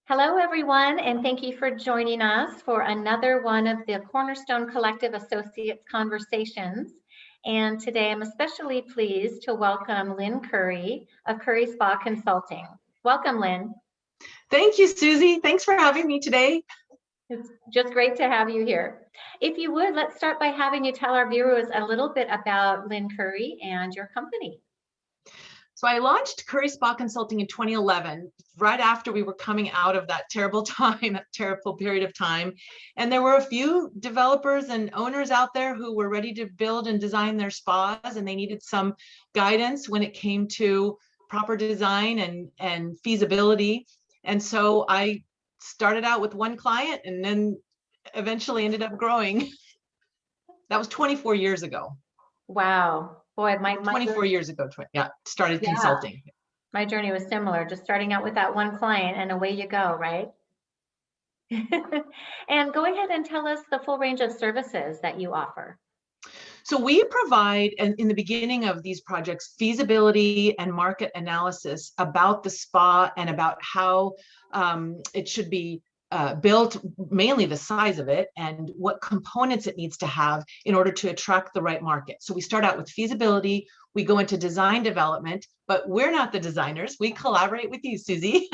Hello, everyone, and thank you for joining us for another one of the Cornerstone Collective Associates Conversations. And today I'm especially pleased to welcome Lynn Curry of Curry Spa Consulting. Welcome, Lynn. Thank you, Susie. Thanks for having me today. It's just great to have you here. If you would, let's start by having you tell our viewers a little bit about Lynn Curry and your company. So I launched Curry Spa Consulting in 2011, right after we were coming out of that terrible time, that terrible period of time. And there were a few developers and owners out there who were ready to build and design their spas, and they needed some guidance when it came to proper design and feasibility. And so I started out with one client and then eventually ended up growing. That was 24 years ago. Wow. Boy, my 24 years ago, started consulting. My journey was similar, just starting out with that one client and away you go, right? And go ahead and tell us the full range of services that you offer. So we provide, in the beginning of these projects, feasibility and market analysis about the spa and about how it should be built, mainly the size of it and what components it needs to have in order to attract the right market. So we start out with feasibility, we go into design development, but we're not the designers. We collaborate with you, Susie,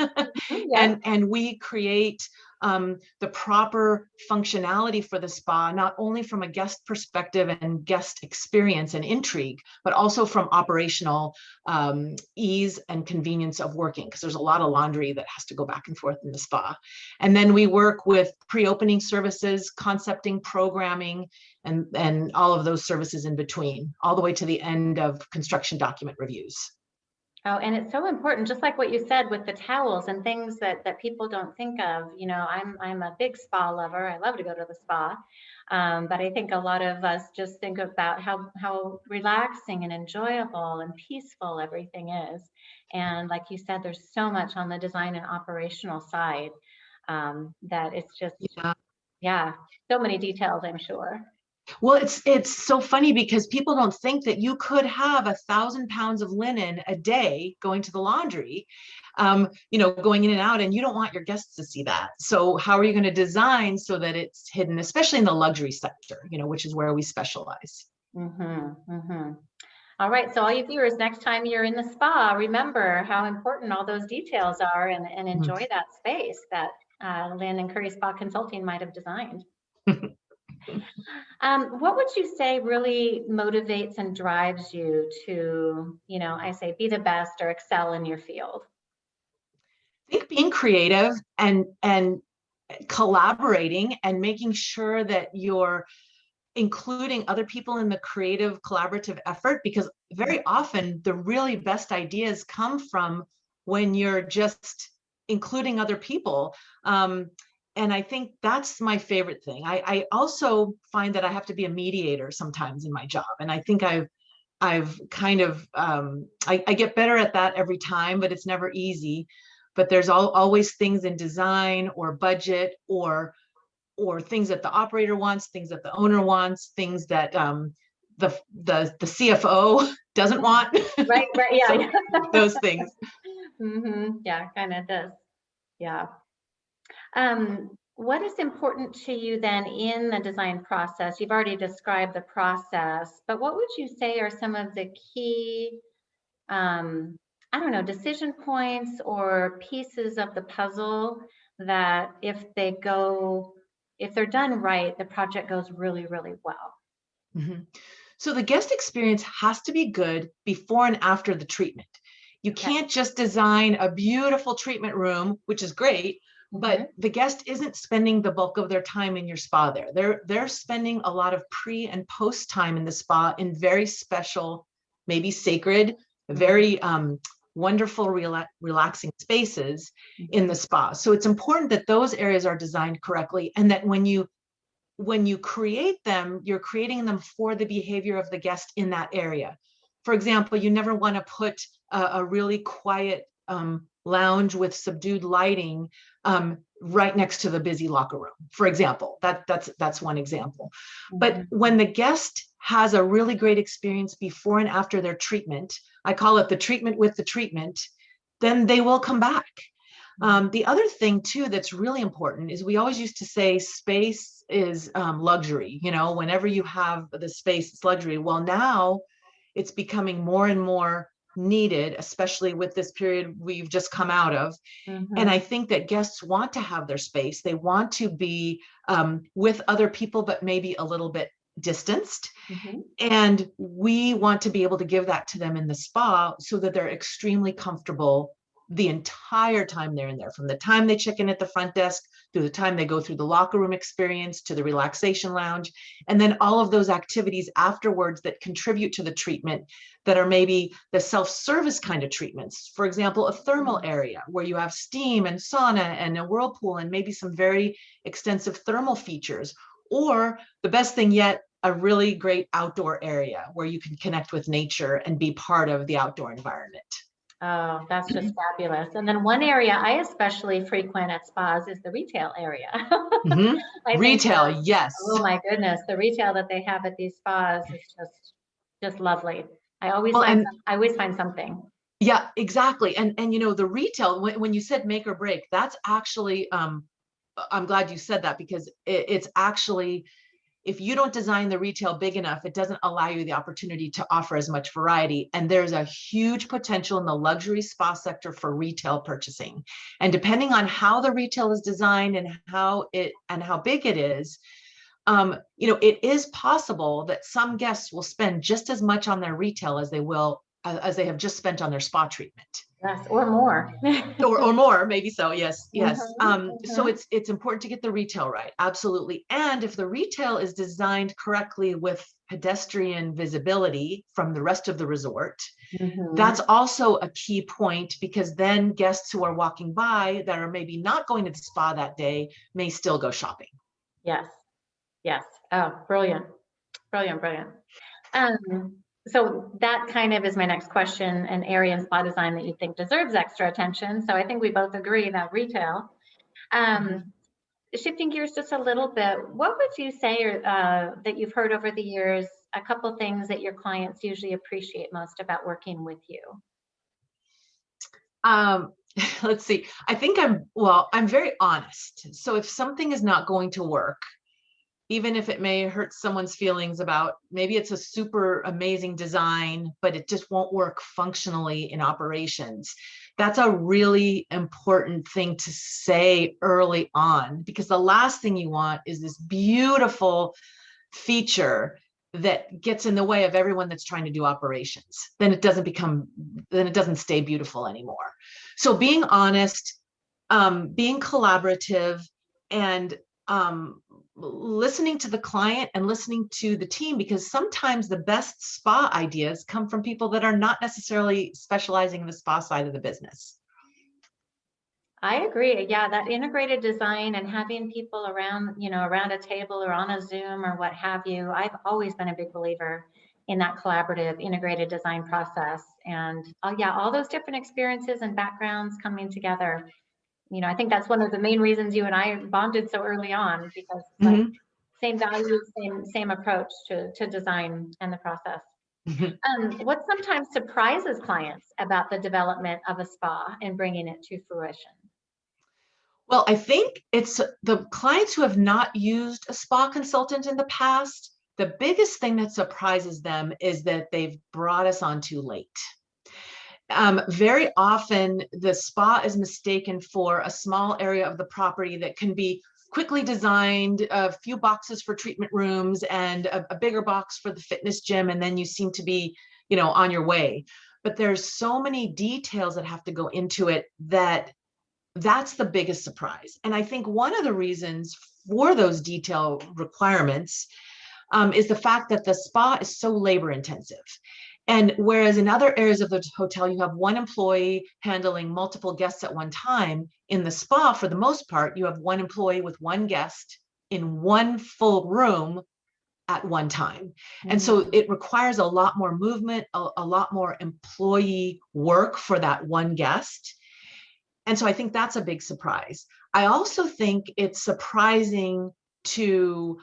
and we create the proper functionality for the spa, not only from a guest perspective and guest experience and intrigue, but also from operational ease and convenience of working, because there's a lot of laundry that has to go back and forth in the spa. And then we work with pre-opening services, concepting, programming, and all of those services in between, all the way to the end of construction document reviews. Oh, and it's so important, just like what you said with the towels and things that people don't think of. You know, I'm a big spa lover. I love to go to the spa. But I think a lot of us just think about how relaxing and enjoyable and peaceful everything is. And like you said, there's so much on the design and operational side that it's just, so many details, I'm sure. Well, it's so funny because people don't think that you could have 1,000 pounds of linen a day going to the laundry, going in and out, and you don't want your guests to see that. So how are you going to design so that it's hidden, especially in the luxury sector, which is where we specialize. All right, so all you viewers, next time you're in the spa, remember how important all those details are and enjoy that space that Lynn and Curry Spa Consulting might have designed. What would you say really motivates and drives you to, I say be the best or excel in your field? I think being creative and collaborating and making sure that you're including other people in the creative collaborative effort, because very often the really best ideas come from when you're just including other people. And I think that's my favorite thing. I also find that I have to be a mediator sometimes in my job. And I think I've kind of, I get better at that every time, but it's never easy. But there's always things in design or budget or things that the operator wants, things that the owner wants, things that the CFO doesn't want. Right, yeah. So, those things. Yeah, kind of does. Yeah. What is important to you then in the design process? You've already described the process, but what would you say are some of the key, decision points or pieces of the puzzle that if they're done right, the project goes really, really well? So the guest experience has to be good before and after the treatment. You can't just design a beautiful treatment room, which is great, but the guest isn't spending the bulk of their time in your spa there. They're spending a lot of pre and post time in the spa in very special, maybe sacred, very wonderful, relaxing spaces in the spa. So it's important that those areas are designed correctly, and that when you create them, you're creating them for the behavior of the guest in that area. For example, you never want to put a really quiet lounge with subdued lighting right next to the busy locker room, for example. That's one example. But when the guest has a really great experience before and after their treatment, I call it the treatment with the treatment, then they will come back. The other thing too that's really important is we always used to say space is luxury. Whenever you have the space, it's luxury. Well, now it's becoming more and more needed, especially with this period we've just come out of. And I think that guests want to have their space. They want to be with other people, but maybe a little bit distanced. And we want to be able to give that to them in the spa so that they're extremely comfortable the entire time they're in there, from the time they check in at the front desk through the time they go through the locker room experience to the relaxation lounge, and then all of those activities afterwards that contribute to the treatment that are maybe the self-service kind of treatments. For example, a thermal area where you have steam and sauna and a whirlpool and maybe some very extensive thermal features, or the best thing yet, a really great outdoor area where you can connect with nature and be part of the outdoor environment. Oh, that's just fabulous. And then one area I especially frequent at spas is the retail area. I think Retail, yes. oh my goodness, the retail that they have at these spas is just lovely. I always find something. Yeah, exactly. And the retail, when you said make or break, that's actually I'm glad you said that, because it's actually, if you don't design the retail big enough, it doesn't allow you the opportunity to offer as much variety. And there's a huge potential in the luxury spa sector for retail purchasing. And depending on how the retail is designed and how big it is, it is possible that some guests will spend just as much on their retail as they have just spent on their spa treatment. Yes, or more. or more, maybe so. Yes. So it's important to get the retail right. Absolutely. And if the retail is designed correctly with pedestrian visibility from the rest of the resort, that's also a key point, because then guests who are walking by that are maybe not going to the spa that day may still go shopping. Yes. Oh, brilliant. So that kind of is my next question, an area in spa design that you think deserves extra attention. So I think we both agree that retail. Shifting gears just a little bit, what would you say that you've heard over the years, a couple things that your clients usually appreciate most about working with you? Let's see. I think I'm very honest. So if something is not going to work, even if it may hurt someone's feelings about, maybe it's a super amazing design, but it just won't work functionally in operations. That's a really important thing to say early on, because the last thing you want is this beautiful feature that gets in the way of everyone that's trying to do operations. Then it doesn't stay beautiful anymore. So being honest, being collaborative, and listening to the client and listening to the team, because sometimes the best spa ideas come from people that are not necessarily specializing in the spa side of the business. I agree. Yeah, that integrated design and having people around a table or on a Zoom or what have you. I've always been a big believer in that collaborative integrated design process. And all those different experiences and backgrounds coming together. I think that's one of the main reasons you and I bonded so early on, because same values, same approach to design and the process. What sometimes surprises clients about the development of a spa and bringing it to fruition? Well, I think it's the clients who have not used a spa consultant in the past. The biggest thing that surprises them is that they've brought us on too late. Very often the spa is mistaken for a small area of the property that can be quickly designed, a few boxes for treatment rooms and a bigger box for the fitness gym, and then you seem to be, on your way. But there's so many details that have to go into it that's the biggest surprise. And I think one of the reasons for those detail requirements is the fact that the spa is so labor intensive. And whereas in other areas of the hotel, you have one employee handling multiple guests at one time, in the spa, for the most part, you have one employee with one guest in one full room at one time. And so it requires a lot more movement, a lot more employee work for that one guest. And so I think that's a big surprise. I also think it's surprising to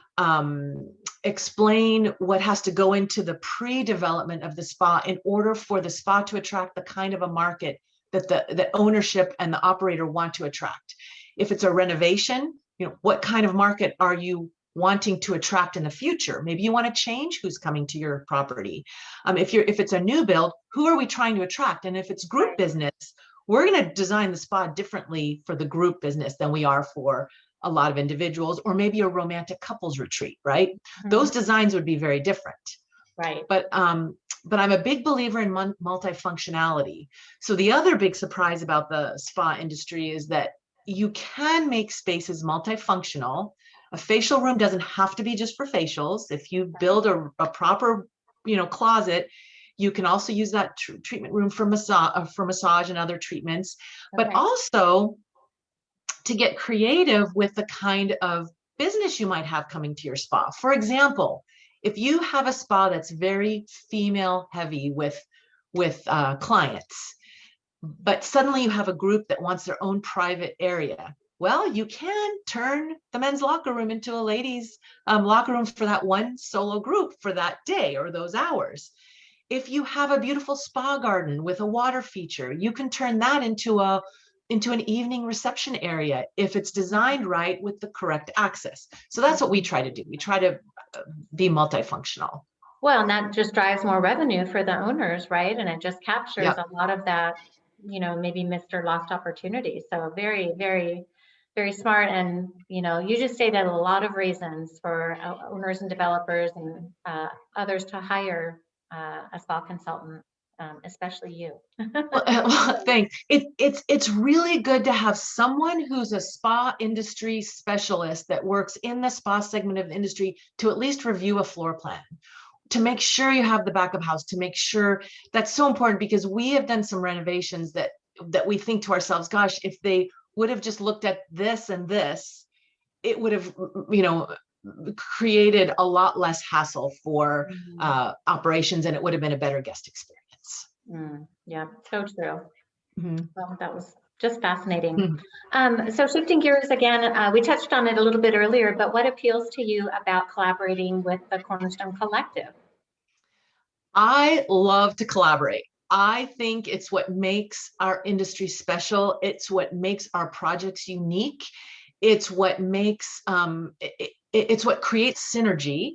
explain what has to go into the pre-development of the spa in order for the spa to attract the kind of a market the ownership and the operator want to attract. If it's a renovation, what kind of market are you wanting to attract in the future? Maybe you want to change who's coming to your property. If it's a new build, who are we trying to attract? And if it's group business, we're going to design the spa differently for the group business than we are for a lot of individuals, or maybe a romantic couples retreat, right? Mm-hmm. Those designs would be very different. Right. But I'm a big believer in multifunctionality. So the other big surprise about the spa industry is that you can make spaces multifunctional. A facial room doesn't have to be just for facials. If you build a proper, closet, you can also use that treatment room for massage and other treatments. Okay. But also to get creative with the kind of business you might have coming to your spa. For example, if you have a spa that's very female heavy with clients, but suddenly you have a group that wants their own private area, well, you can turn the men's locker room into a ladies' locker room for that one solo group for that day or those hours. If you have a beautiful spa garden with a water feature, you can turn that into an evening reception area if it's designed right with the correct access. So that's what we try to do. We try to be multifunctional. Well, and that just drives more revenue for the owners, right? And it just captures a lot of that, maybe missed or lost opportunity. So very, very, very smart. And, you just stated a lot of reasons for owners and developers and others to hire a spa consultant, especially you. Well, thanks. It's really good to have someone who's a spa industry specialist that works in the spa segment of the industry to at least review a floor plan, to make sure you have the back of house, to make sure. That's so important, because we have done some renovations that we think to ourselves, gosh, if they would have just looked at this and this, it would have, created a lot less hassle for operations, and it would have been a better guest experience. Yeah, so true. Well, that was just fascinating. So shifting gears again, we touched on it a little bit earlier, but what appeals to you about collaborating with the Cornerstone Collective? I love to collaborate. I think it's what makes our industry special. It's what makes our projects unique. It's what makes, it's what creates synergy.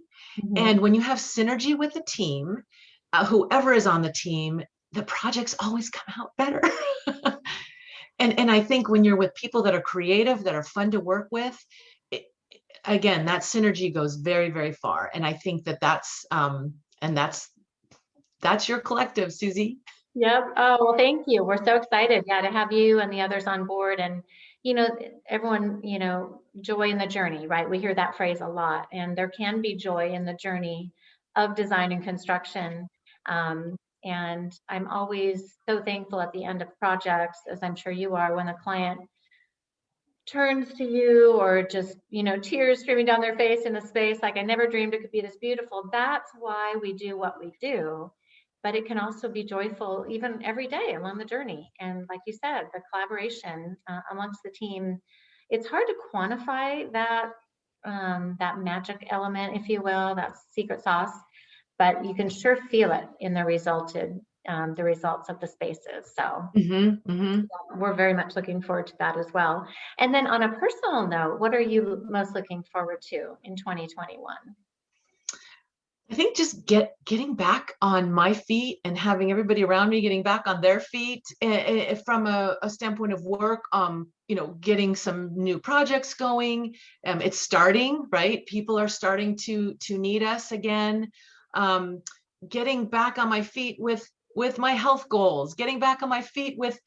And when you have synergy with the team, whoever is on the team, the projects always come out better. And I think when you're with people that are creative, that are fun to work with, again, that synergy goes very, very far. And I think that's your collective, Susie. Yep. Oh, well, thank you. We're so excited, to have you and the others on board. And, everyone, joy in the journey, right? We hear that phrase a lot, and there can be joy in the journey of design and construction. And I'm always so thankful at the end of projects, as I'm sure you are, when a client turns to you, or just, tears streaming down their face in a space like, I never dreamed it could be this beautiful. That's why we do what we do. But it can also be joyful even every day along the journey. And like you said, the collaboration amongst the team, it's hard to quantify that magic element, if you will, that secret sauce, but you can sure feel it in the results of the spaces. So we're very much looking forward to that as well. And then on a personal note, what are you most looking forward to in 2021? I think just getting back on my feet and having everybody around me getting back on their feet, from a standpoint of work, getting some new projects going. It's starting, right? People are starting to need us again. Getting back on my feet with my health goals, getting back on my feet with,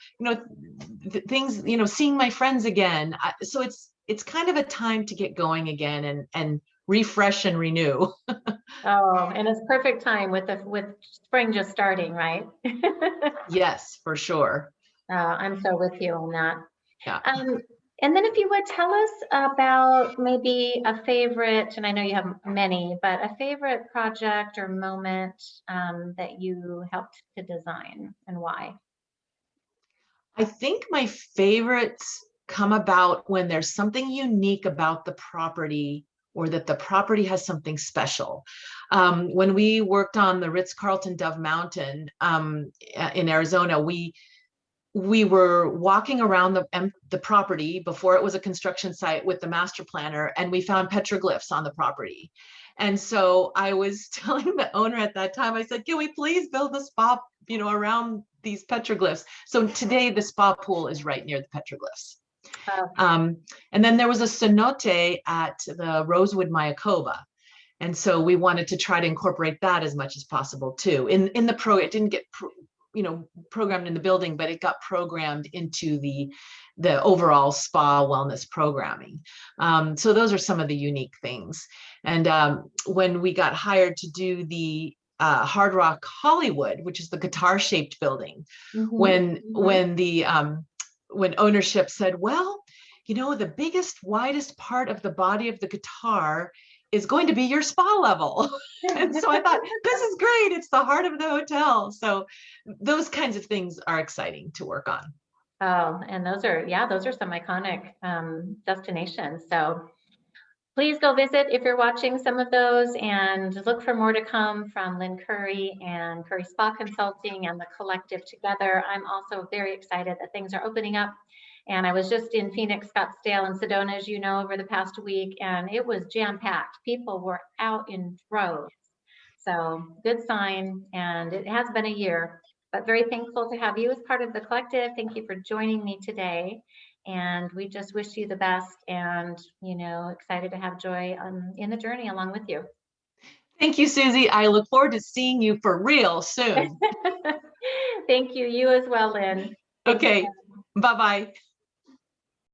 things, seeing my friends again. So it's kind of a time to get going again and refresh and renew. Oh, and it's perfect time with spring just starting, right? Yes, for sure. I'm so with you on that. Yeah. And then if you would tell us about maybe a favorite, and I know you have many, but a favorite project or moment that you helped to design, and why? I think my favorites come about when there's something unique about the property, or that the property has something special. When we worked on the Ritz-Carlton Dove Mountain in Arizona, we we were walking around the property before it was a construction site with the master planner, and we found petroglyphs on the property. And so I was telling the owner at that time, I said, can we please build a spa, around these petroglyphs? So today the spa pool is right near the petroglyphs. Oh, And then there was a cenote at the Rosewood Mayakoba. And so we wanted to try to incorporate that as much as possible too. In the it didn't get programmed in the building, but it got programmed into the overall spa wellness programming. So those are some of the unique things. And when we got hired to do the Hard Rock Hollywood, which is the guitar shaped building, when when ownership said, well, the biggest, widest part of the body of the guitar is going to be your spa level. And so I thought, this is great. It's the heart of the hotel. So those kinds of things are exciting to work on. Oh, and those are some iconic destinations. So please go visit if you're watching some of those, and look for more to come from Lynn Curry and Curry Spa Consulting and the collective together. I'm also very excited that things are opening up. And I was just in Phoenix, Scottsdale, and Sedona, as you know, over the past week, and it was jam-packed. People were out in droves. So good sign, and it has been a year, but very thankful to have you as part of the collective. Thank you for joining me today. And we just wish you the best, and, excited to have Joy in the journey along with you. Thank you, Susie. I look forward to seeing you for real soon. Thank you. You as well, Lynn. Take Okay. care. Bye-bye.